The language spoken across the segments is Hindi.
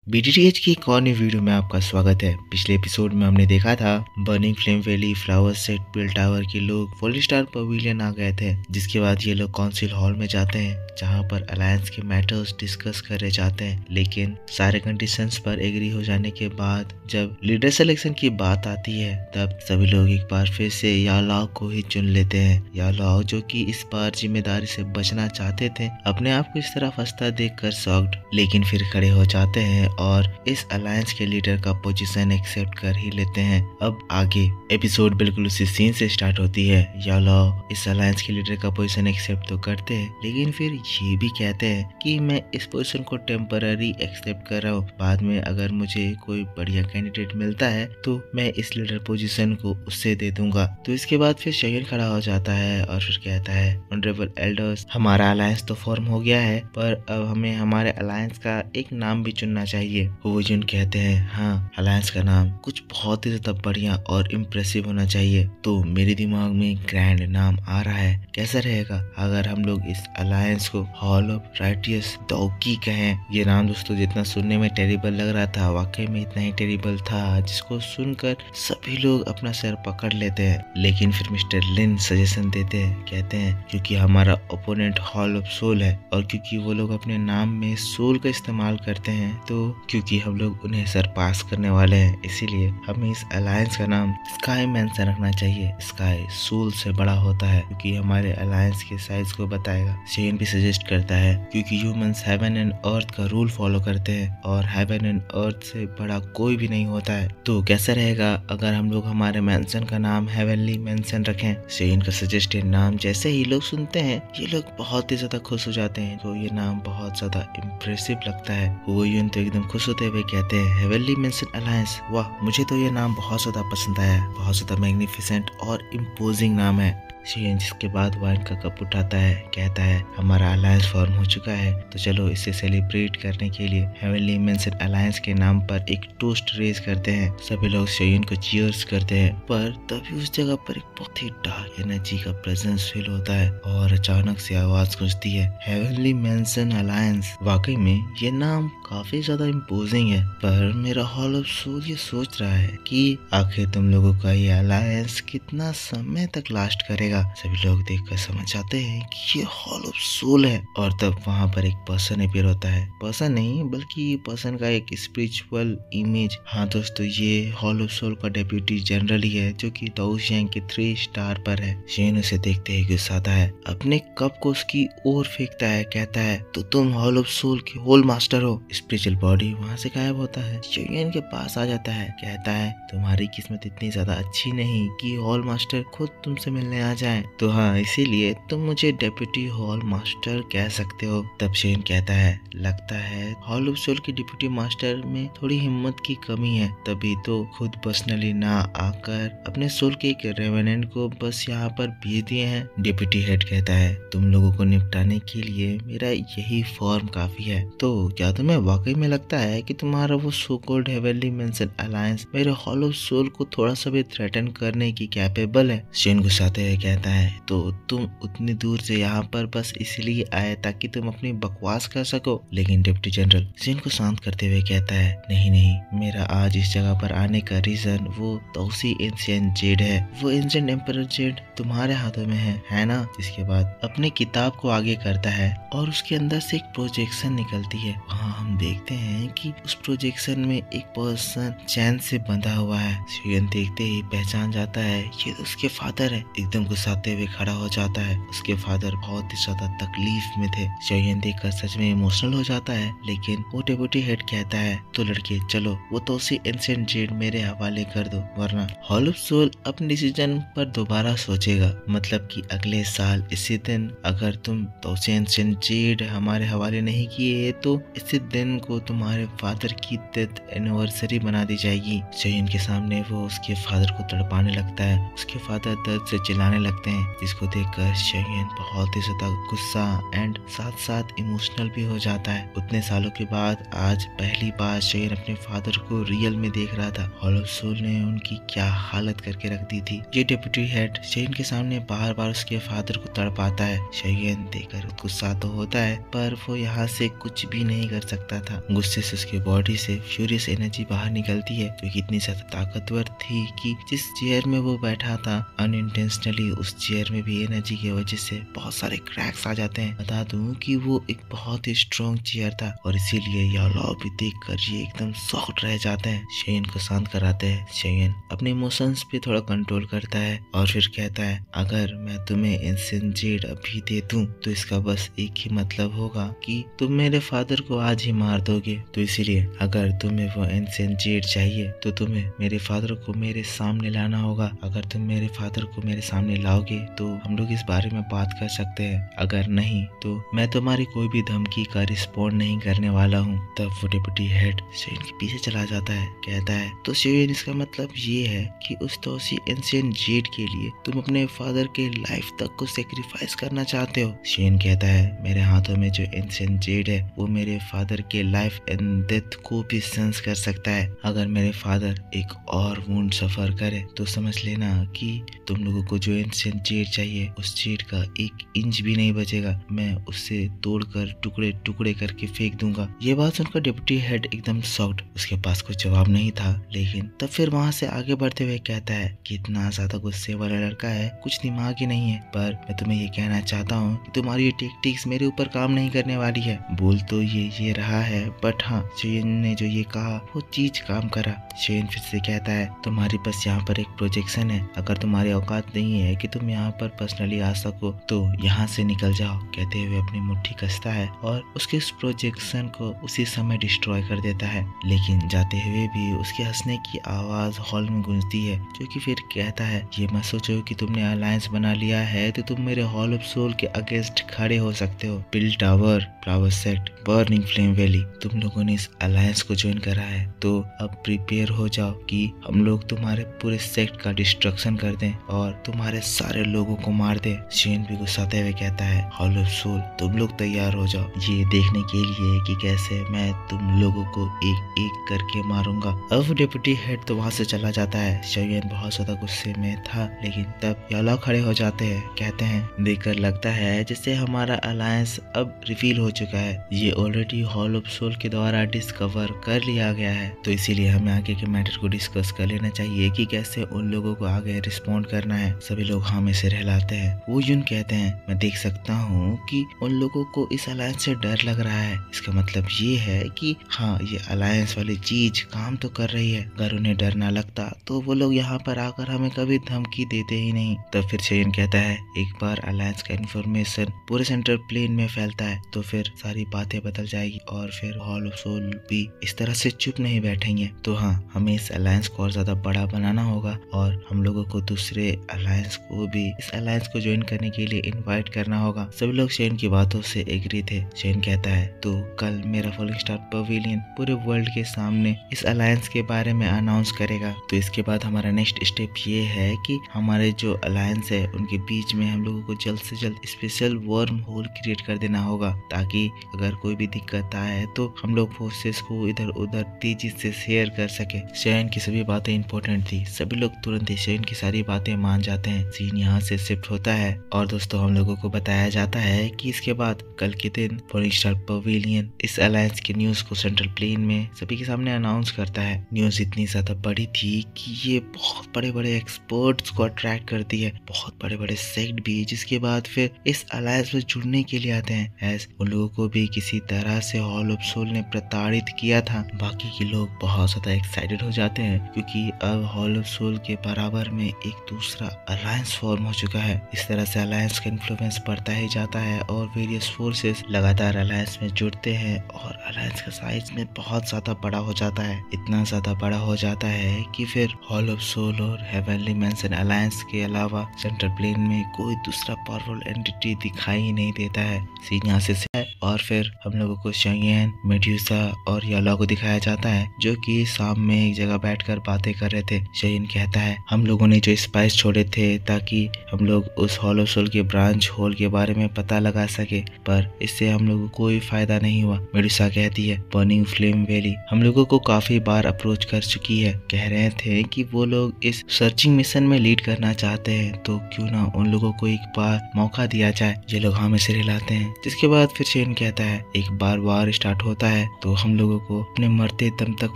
बीटीटीएच की एक और नई वीडियो में आपका स्वागत है। पिछले एपिसोड में हमने देखा था burning flame valley flower set pill tower के लोग फुल स्टार पवेलियन आ गए थे, जिसके बाद ये लोग काउंसिल हॉल में जाते हैं जहां पर अलायंस के मैटर्स डिस्कस करे जाते हैं। लेकिन सारे कंडीशंस पर एग्री हो जाने के बाद जब लीडर सिलेक्शन की बात आती है तब सभी लोग एक बार फिर से यालाओ को ही चुन लेते हैं। यालाओ जो कि इस बार जिम्मेदारी से बचना चाहते थे, अपने आप को इस तरह फंसता देखकर शॉक्ड, लेकिन फिर खड़े हो जाते हैं और इस अलायंस के लीडर का पोजीशन एक्सेप्ट कर ही लेते हैं। अब आगे एपिसोड बिल्कुल उसी सीन से स्टार्ट होती है। यालाओ इस अलायंस के लीडर का पोजीशन एक्सेप्ट तो करते हैं, लेकिन फिर ये भी कहते हैं कि मैं इस पोजीशन को टेम्पररी एक्सेप्ट कर रहा हूँ, बाद में अगर मुझे कोई बढ़िया कैंडिडेट मिलता है तो मैं इस लीडर पोजीशन को उससे दे दूंगा। तो इसके बाद फिर शयन खड़ा हो जाता है और फिर कहता है, ऑनरेबल एल्डर्स, हमारा अलायंस तो फॉर्म हो गया है, पर अब हमें हमारे अलायंस का एक नाम भी चुनना चाहिए। हुवुजुन कहते हैं, हाँ, अलायंस का नाम कुछ बहुत ही ज्यादा बढ़िया और इम्प्रेसिव होना चाहिए। तो मेरे दिमाग में ग्रैंड नाम आ रहा है, कैसा रहेगा अगर हम लोग इस अलायंस को हॉल ऑफ राइटियस डॉगी कहें। ये नाम दोस्तों जितना सुनने में टेरिबल लग रहा था, वाकई में इतना ही टेरिबल था, जिसको सुनकर सभी लोग अपना सर पकड़ लेते हैं। लेकिन फिर मिस्टर लिन सजेशन देते हैं, कहते हैं क्योंकि हमारा ओपोनेंट हॉल ऑफ सोल है और क्योंकि वो लोग अपने नाम में सोल का इस्तेमाल करते हैं, तो क्योंकि हम लोग उन्हें सरपास करने वाले हैं, इसीलिए हमें इस अलायंस का नाम स्काई मेंशन रखना चाहिए। स्काई सोल से बड़ा होता है क्योंकि हमारे अलायंस के साइज को बताएगा। शेन भी सजेस्ट करता है क्योंकि ह्यूमंस हेवन एंड अर्थ का रूल फॉलो करते हैं और हेवन एंड अर्थ से बड़ा कोई भी नहीं होता है। तो कैसा रहेगा अगर हम लोग हमारे मेंशन का नाम हेवनली मेंशन रखें। शेन का सजेस्टेड नाम जैसे ही लोग सुनते हैं ये लोग बहुत ही ज्यादा खुश हो जाते हैं, तो ये नाम बहुत ज्यादा इम्प्रेसिव लगता है। हुवुजुन तो एकदम खुश होते हुए कहते हैं, हेवनली मेंशन अलायंस, वाह, मुझे तो ये नाम बहुत ज्यादा पसंद आया, बहुत ज्यादा मैग्निफिसेंट और इम्पोजिंग नाम है। शेन जिसके बाद वाइन का कप उठाता है, कहता है, हमारा अलायंस फॉर्म हो चुका है, तो चलो इसे सेलिब्रेट करने के लिए हेवनली मेंशन अलायंस के नाम पर एक टोस्ट रेज करते हैं। सभी लोग शेन को चीयर्स करते हैं, पर तभी उस जगह पर एक बहुत ही डार्क एनर्जी का प्रेजेंस फील होता है और अचानक से आवाज गूंजती है, हेवनली मेंशन अलायंस। वाकई में ये नाम काफी ज्यादा इम्पोजिंग है, पर मेरा हॉल ऑफ सोल ये सोच रहा है कि आखिर तुम लोगों का ये अलायंस कितना समय तक लास्ट करेगा। सभी लोग देखकर समझ जाते हैं कि ये हॉल ऑफ सोल है और तब वहां पर एक पर्सन अपीयर होता है। पर्सन नहीं बल्कि पर्सन का एक स्पिरिचुअल इमेज। हाँ दोस्तों, ये हॉल ऑफ सोल का डेप्यूटी जनरल ही है जो कि दाओशियांग के 3 स्टार पर है। शेन उसे देखते ही गुस्साता है, अपने कप को उसकी ओर फेंकता है, कहता है, तो तुम हॉल ऑफ सोल के होल मास्टर हो। स्पिरिचुअल बॉडी वहां से गायब होता है। शेन के पास आ जाता है, कहता है, तुम्हारी किस्मत इतनी ज्यादा अच्छी नहीं कि हॉल मास्टर खुद तुमसे मिलने आ जाए, तो हाँ, इसीलिए तुम मुझे डेप्यूटी हॉल मास्टर कह सकते हो। तब शेन कहता है, लगता है हॉल ऑफ सोल के डिप्यूटी मास्टर में थोड़ी हिम्मत की कमी है, तभी तो खुद पर्सनली ना आकर अपने सोल के एक रेवेनेंट को बस यहाँ पर भेज दिए हैं। डिप्यूटी हेड कहता है, तुम लोगों को निपटाने के लिए मेरा यही फॉर्म काफी है। तो क्या तुम्हें वाकई में लगता है कि तुम्हारा वो so called heavenly mention alliance मेरे हॉल ऑफ सोल को थोड़ा सा भी थ्रेटन करने की कैपेबल है? शेन गुस्साते हुए कहता है, तो तुम उतनी दूर से यहाँ पर बस इसलिए आए ताकि तुम अपनी बकवास कर सको? लेकिन डिप्टी जनरल शेन को शांत करते हुए कहता है, नहीं नहीं, मेरा आज इस जगह पर आने का रीजन वो तौसी एंशिएंट जेड है। वो एंशिएंट एम्परर जेड तुम्हारे हाथों में है ना? इसके बाद अपनी किताब को आगे करता है और उसके अंदर से एक प्रोजेक्शन निकलती है। वहाँ हम देखते हैं कि उस प्रोजेक्शन में एक पर्सन चैन से बंधा हुआ है। शेन देखते ही पहचान जाता है ये उसके फादर है। एकदम गुस्साते हुए खड़ा हो जाता है। उसके फादर बहुत ही ज्यादा तकलीफ में थे। शेन देखकर सच में इमोशनल हो जाता है, लेकिन वो डेप्यूटी हेड कहता है, तो लड़के चलो वो तो उसी एंशिएंट जेड मेरे हवाले कर दो, वरना हॉल ऑफ सोल अपने डिसीजन पर दोबारा सोचेगा। मतलब कि अगले साल इसी दिन अगर तुम तौसी एंशिएंट जेड हमारे हवाले नहीं किए तो इसी दिन को तुम्हारे फादर की डेथ एनिवर्सरी बना दी जाएगी। शेन के सामने वो उसके फादर को तड़पाने लगता है। उसके फादर दर्द से चिल्लाने लगते हैं, जिसको देखकर शेन बहुत ही ज्यादा गुस्सा एंड साथ साथ इमोशनल भी हो जाता है। उतने सालों के बाद आज पहली बार शेन अपने फादर को रियल में देख रहा था। हॉल ऑफ सोल ने उनकी क्या हालत करके रख दी थी। ये डेप्यूटी हेड शेन के सामने बार बार उसके फादर को तड़पाता है। शेन देखकर गुस्सा तो होता है, पर वो यहाँ से कुछ भी नहीं कर सकता। सकता था। गुस्से से उसकी बॉडी से फ्यूरियस एनर्जी बाहर निकलती है जो कि इतनी ज्यादा ताकतवर थी कि जिस चेयर में वो बैठा था अनइंटेंशनली उस चेयर में भी एनर्जी की वजह से बहुत सारे क्रैक्स आ जाते हैं। बता दूं कि वो एक बहुत ही स्ट्रॉन्ग चेयर था और इसीलिए यालो भी देख कर ये एकदम शॉक्ड रह जाते हैं। शेयन को शांत कराते हैं। शेयन अपने इमोशंस पे थोड़ा कंट्रोल करता है और फिर कहता है अगर मैं तुम्हें एंशिएंट जेड अभी दे दूं तो इसका बस एक ही मतलब होगा कि तुम मेरे फादर को आज ही मार दोगे। तो इसीलिए अगर तुम्हें वो एंशिएंट जेड चाहिए तो तुम्हें मेरे फादर को मेरे सामने लाना होगा। अगर तुम मेरे फादर को मेरे सामने लाओगे तो हम लोग इस बारे में बात कर सकते हैं, अगर नहीं तो मैं तुम्हारी कोई भी धमकी का रिस्पॉन्ड नहीं करने वाला हूँ। तब वो डिप्टी हेड शेयन के पीछे चला जाता है। कहता है तो शेयन इसका मतलब ये है कि उस तोसी एंशिएंट जेड के लिए तुम अपने फादर के लाइफ तक को सेक्रीफाइस करना चाहते हो। शेयन कहता है मेरे हाथों में जो एंशिएंट जेड है वो मेरे फादर के लाइफ एंड डेथ को भी सेंस कर सकता है। अगर मेरे फादर एक और वुंड सफर करे तो समझ लेना कि तुम लोगों को जो एंशिएंट जेड चाहिए उस जेड का 1 इंच भी नहीं बचेगा। मैं उससे तोड़कर टुकड़े टुकड़े करके फेंक दूंगा। ये बात सुनकर डिप्टी हेड एकदम शॉक्ड। उसके पास कुछ जवाब नहीं था, लेकिन तब फिर वहां से आगे बढ़ते हुए कहता है कि इतना ज्यादा गुस्से वाला लड़का है, कुछ दिमाग ही नहीं है। पर मैं तुम्हें ये कहना चाहता हूँ कि तुम्हारी ये टेक्टिक्स मेरे ऊपर काम नहीं करने वाली है। बोल तो ये रहा है, बट हाँ शेयन ने जो ये कहा वो चीज काम करा। शेयन फिर से कहता है तुम्हारे पास यहाँ पर एक प्रोजेक्शन है, अगर तुम्हारी औकात नहीं है कि तुम यहाँ पर पर्सनली आ सको तो यहाँ से निकल जाओ। कहते हुए अपनी मुट्ठी कसता है और उसके उस प्रोजेक्शन को उसी समय डिस्ट्रॉय कर देता है। लेकिन जाते हुए भी उसके हंसने की आवाज हॉल में गूंजती है, जो कि फिर कहता है ये मत सोचो कि तुमने अलायंस बना लिया है तो तुम मेरे हॉल ऑफ सोल के अगेंस्ट खड़े हो सकते हो। Pill tower, flower sect, burning flame valley, तुम लोगों ने इस अलायंस को ज्वाइन करा है तो अब प्रिपेयर हो जाओ कि हम लोग तुम्हारे पूरे सेक्ट का डिस्ट्रक्शन कर दें और तुम्हारे सारे लोगों को मार दे। शेयन भी गुस्साते हुए कहता है हॉल ऑफ सोल तुम लोग तैयार हो जाओ ये देखने के लिए कि कैसे मैं तुम लोगों को एक एक करके मारूंगा। अब डिप्टी हेड तो वहां से चला जाता है। शेयन बहुत ज्यादा गुस्से में था, लेकिन तब यालो खड़े हो जाते हैं। कहते हैं देखकर लगता है जैसे हमारा अलायंस अब रिवील हो चुका है, ये ऑलरेडी हॉल ऑफ सोल के द्वारा डिस्कवर कर लिया गया है, तो इसीलिए हमें आगे के मैटर को डिस्कस कर लेना चाहिए कि कैसे उन लोगों को आगे रिस्पॉन्ड करना है। सभी लोग हाँ में से रहलाते हैं। वो यून कहते हैं मैं देख सकता हूँ कि उन लोगों को इस अलायंस से डर लग रहा है, इसका मतलब ये है कि हाँ ये अलायंस वाली चीज काम तो कर रही है। अगर उन्हें डर ना लगता तो वो लोग यहाँ पर आकर हमें कभी धमकी देते ही नहीं। तब फिर शेयन कहता है एक बार अलायंस का इन्फॉर्मेशन पूरे सेंट्रल प्लेन में फैलता है तो फिर सारी बातें बदल जाएगी और फिर हॉल ऑफ सोल भी इस तरह से चुप नहीं बैठेंगे। तो हाँ हमें इस अलायंस को और ज्यादा बड़ा बनाना होगा और हम लोगों को दूसरे अलायंस को भी इस अलायंस को ज्वाइन करने के लिए इनवाइट करना होगा। सभी लोग शेयन की बातों से एग्री थे। शेयन कहता है तो कल मेरा फॉलिंग स्टार पवेलियन पूरे वर्ल्ड के सामने इस अलायंस के बारे में अनाउंस करेगा। तो इसके बाद हमारा नेक्स्ट स्टेप ये है कि हमारे जो अलायंस है उनके बीच में हम लोगों को जल्द से जल्द स्पेशल वर्म होल क्रिएट कर देना होगा, ताकि अगर कोई भी दिक्कत आए तो हम लोग फोर्सेस को इधर उधर तेजी से शेयर कर सके। शेयन की सभी बातें इंपॉर्टेंट थी। सभी लोग तुरंत ही शेयन की सारी बातें मान जाते हैं। सीन यहाँ से शिफ्ट होता है और दोस्तों हम लोगों को बताया जाता है कि इसके बाद कल के दिन फॉलिंग स्टार पवेलियन इस अलायंस की न्यूज को सेंट्रल प्लेन में सभी के सामने अनाउंस करता है। न्यूज इतनी ज्यादा बड़ी थी कि ये बहुत बड़े बड़े एक्सपर्ट्स को अट्रैक्ट करती है, बहुत बड़े बड़े सेक्ट भी, जिसके बाद फिर इस अलायंस में जुड़ने के लिए आते हैं। एज उन लोगों को भी किसी तरह से हॉल ऑफ सोल ने प्रताड़ित किया था। बाकी के लोग बहुत ज्यादा एक्साइटेड हो जाते हैं क्योंकि अब हॉल ऑफ सोल के बराबर में एक दूसरा अलायंस फॉर्म हो चुका है। इस तरह से अलायंस का इन्फ्लुएंस बढ़ता ही जाता है और वेरियस फोर्सेस लगातार अलायंस में जुड़ते हैं और अलायंस का साइज में बहुत ज्यादा बड़ा हो जाता है। इतना ज्यादा बड़ा हो जाता है कि फिर हॉल ऑफ सोल और हेवनली मैंशन अलायंस के अलावा सेंट्रल प्लेन में कोई दूसरा पावरफुल एंटिटी दिखाई ही नहीं देता है। सीन यहाँ से और फिर हम लोगों को शेयन, मेड्यूसा और यालो को दिखाया जाता है जो कि शाम में एक जगह बैठकर बातें कर रहे थे। शेयन कहता है हम लोगों ने जो स्पाइस छोड़े थे ताकि हम लोग उस हॉल ऑफ सोल के ब्रांच होल के बारे में पता लगा सके, पर इससे हम लोगों को कोई फायदा नहीं हुआ। मेड्यूसा कहती है बर्निंग फ्लेम वैली हम लोगों को काफी बार अप्रोच कर चुकी है, कह रहे थे कि वो लोग इस सर्चिंग मिशन में लीड करना चाहते हैं तो क्यों ना उन लोगों को एक बार मौका दिया जाए। ये लोग हमें से रिलाते हैं। जिसके बाद फिर शेयन कहता है एक बार वार स्टार्ट होता है तो हम लोगों को अपने मरते दम तक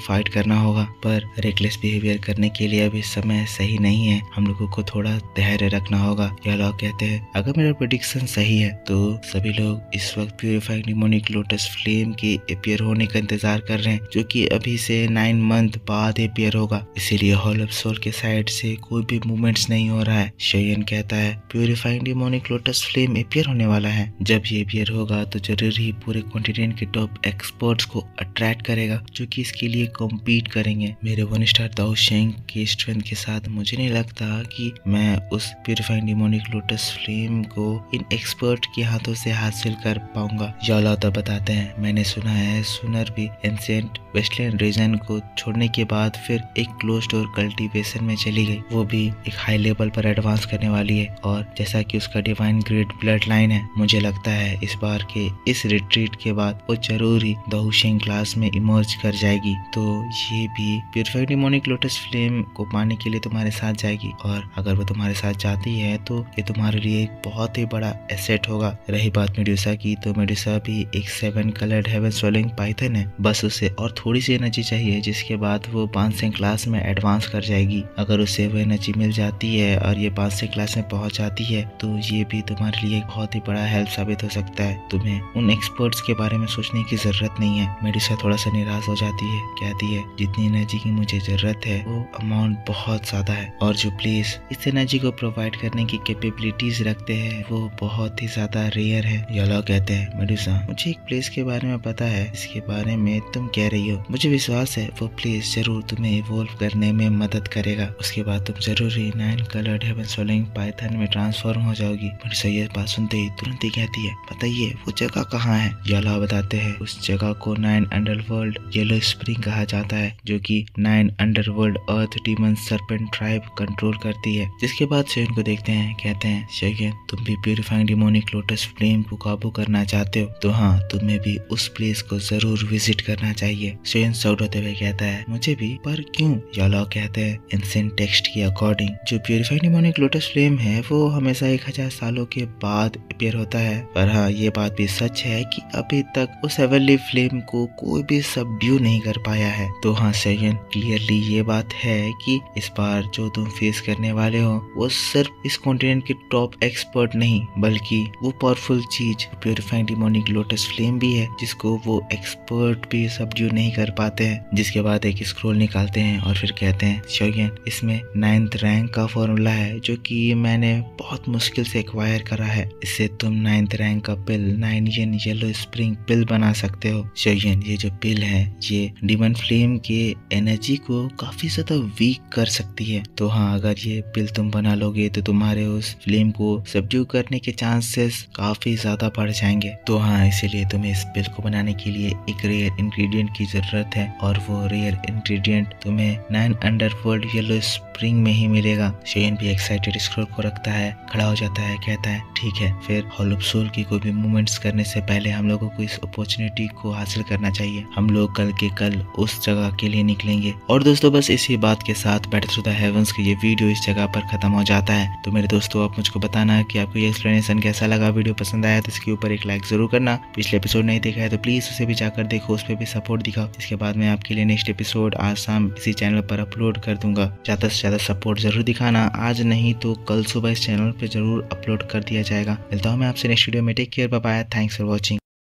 फाइट करना होगा, पर रेकलेस बिहेवियर करने के लिए अभी समय सही नहीं है। हम लोगों को थोड़ा धैर्य रखना होगा। यह लोग कहते हैं अगर मेरा प्रेडिक्शन सही है तो सभी लोग इस वक्त प्यूरिफाइड डिमोनिक लोटस फ्लेम के अपीयर होने का इंतजार कर रहे हैं, जो कि अभी से 9 मंथ बाद अपीयर होगा। इसीलिए हॉल ऑफ सोल के साइड से कोई भी मूवमेंट्स नहीं हो रहा है। शेयन कहता है purified demonic lotus flame appear होने वाला है। जब ये अपीयर होगा तो जरूर ही पूरे कॉन्टिनेंट के टॉप एक्सपर्ट्स को अट्रैक्ट करेगा, जो कि इसके लिए कॉम्पीट करेंगे। मेरे 1 स्टार दाओ शेंग के स्ट्रेंथ के साथ मुझे नहीं लगता कि मैं उस प्यूरिफाइड डिमोनिक लोटस फ्लेम को इन एक्सपर्ट के हाथों से हासिल कर पाऊंगा। यालाता बताते हैं मैंने सुना है सुनर भी एंशिएंट वेस्टलैंड रीजन को छोड़ने के बाद फिर एक क्लोज डोर कल्टीवेशन में चली गई, वो भी एक हाई लेवल पर एडवांस करने वाली है। और जैसा कि उसका डिवाइन ग्रेड ब्लड लाइन है, मुझे लगता है इस बार के इस रिट्रीट के बाद वो जरूर ही दाओशेंग क्लास में इमर्ज कर जाएगी। तो ये भी प्यूरिफाइड डिमोनिक लोटस फ्लेम को पाने के लिए तुम्हारे साथ जाएगी, और अगर वो तुम्हारे साथ जाती है तो ये तुम्हारे लिए एक बहुत ही बड़ा एसेट होगा। रही बात मेडुसा की, तो मेडुसा भी एक 7 कलर्ड हेवन स्वॉलिंग पाइथन है। बस उसे और थोड़ी सी एनर्जी चाहिए, जिसके बाद वो 5 क्लास में एडवांस कर जाएगी। अगर उसे वो एनर्जी मिल जाती है और ये 5 क्लास में पहुंच जाती है तो ये भी तुम्हारे लिए बहुत ही बड़ा हेल्प साबित हो सकता है। तुम्हें उन एक्सपर्ट्स के बारे में सोचने की जरूरत नहीं है। मेडुसा थोड़ा सा निराश हो जाती है, कहती है जितनी एनर्जी की मुझे जरूरत है वो अमाउंट बहुत ज्यादा है, और जो प्लेस इस एनर्जी को प्रोवाइड करने की कैपेबिलिटीज रखते हैं वो बहुत ही ज्यादा रेयर है। याला कहते हैं मेडुसा मुझे एक प्लेस के बारे में पता है, इसके बारे में तुम कह रही हो, मुझे विश्वास है वो प्लेस जरूर तुम्हें इवोल्व करने में मदद करेगा। उसके बाद तुम जरूर ही 9 कलर्ड हेवन स्वॉलिंग पाइथन में ट्रांसफॉर्म हो जाओगी। मेडुसा ये बात सुनते ही तुरंत ही कहती है बताइए वो जगह कहाँ है। याला बताते हैं उस जगह को 9 अंडरवर्ल्ड येलो स्प्रिंग कहा जाता है, जो कि 9 अंडरवर्ल्ड अर्थ डीमन सर्पेंट ट्राइब कंट्रोल करती है। जिसके बाद शेयन को देखते हैं, कहते हैं शेयन तुम भी प्यूरिफाइंग डिमोनिक लोटस फ्लेम को काबू करना चाहते हो तो हाँ तुम्हें भी उस प्लेस को जरूर विजिट करना चाहिए। शेयन साउट होते हुए कहता है मुझे भी, पर क्यों। याला कहते हैं एंशिएंट टेक्स्ट के अकॉर्डिंग जो प्यूरिफाइंग डिमोनिक लोटस फ्लेम है वो हमेशा 1000 सालों के बाद अपीयर होता है। पर हाँ ये बात भी सच है कि अभी तक उस हेवनली फ्लेम को कोई भी सबड्यू नहीं कर पाया है। तो हाँ शेयन क्लियरली ये बात है कि इस बार जो तुम फेस करने वाले हो वो सिर्फ इस कॉन्टिनेंट के टॉप एक्सपर्ट नहीं, बल्कि वो पावरफुल चीज प्यूरिफाइंग डिमोनिक लोटस फ्लेम भी है, जिसको वो एक्सपर्ट भी सबड्यू नहीं कर पाते हैं। जिसके बाद एक स्क्रोल निकालते हैं और फिर कहते हैं शेयन इसमें 9th रैंक का फॉर्मूला है, जो कि मैंने बहुत मुश्किल से एक्वायर करा है। इससे तुम 9th रैंक का पिल 9 येन येलो स्प्रिंग पिल बना सकते हो। शेयन ये जो पिल है ये डीमन फ्लेम के एनर्जी को काफी ज्यादा वीक कर सकती है। तो हाँ अगर ये पिल तुम बना लोगे तो तुम्हारे उस फ्लेम को सबड्यू करने के चांसेस काफी ज्यादा बढ़ जाएंगे। तो हाँ इसीलिए तुम्हें इस पिल को बनाने के लिए एक रेयर इंग्रेडिएंट की जरूरत है, और वो रेयर इंग्रेडिएंट तुम्हें 9 अंडरवर्ल्ड येलो स्प्रिंग में ही मिलेगा। शेयन भी एक्साइटेड स्क्रोल को रखता है, खड़ा हो जाता है, कहता है ठीक है। फिर हॉल ऑफ सोल की कोई भी मूवमेंट्स करने से पहले हम लोगों को इस अपॉर्चुनिटी को हासिल करना चाहिए। हम लोग कल के कल उस जगह के लिए निकलेंगे। और दोस्तों बस इसी बात के साथ बैटल थ्रू द हेवंस की ये वीडियो इस जगह पर खत्म हो जाता है। तो मेरे दोस्तों आप मुझको बताना कि आपको ये एक्सप्लेनेशन कैसा लगा। वीडियो पसंद आया तो इसके ऊपर एक लाइक जरूर करना। पिछले एपिसोड नहीं देखा है तो प्लीज उसे भी जाकर देखो, उस पर भी सपोर्ट दिखाओ। इसके बाद मैं आपके लिए नेक्स्ट एपिसोड आज शाम इसी चैनल पर अपलोड कर दूंगा। ज्यादा से ज्यादा सपोर्ट जरूर दिखाना, आज नहीं तो कल सुबह इस चैनल पर जरूर अपलोड कर दिया जाएगा। मिलता हूँ मैं आपसे नेक्स्ट वीडियो में। Take care, bye bye, thanks for watching.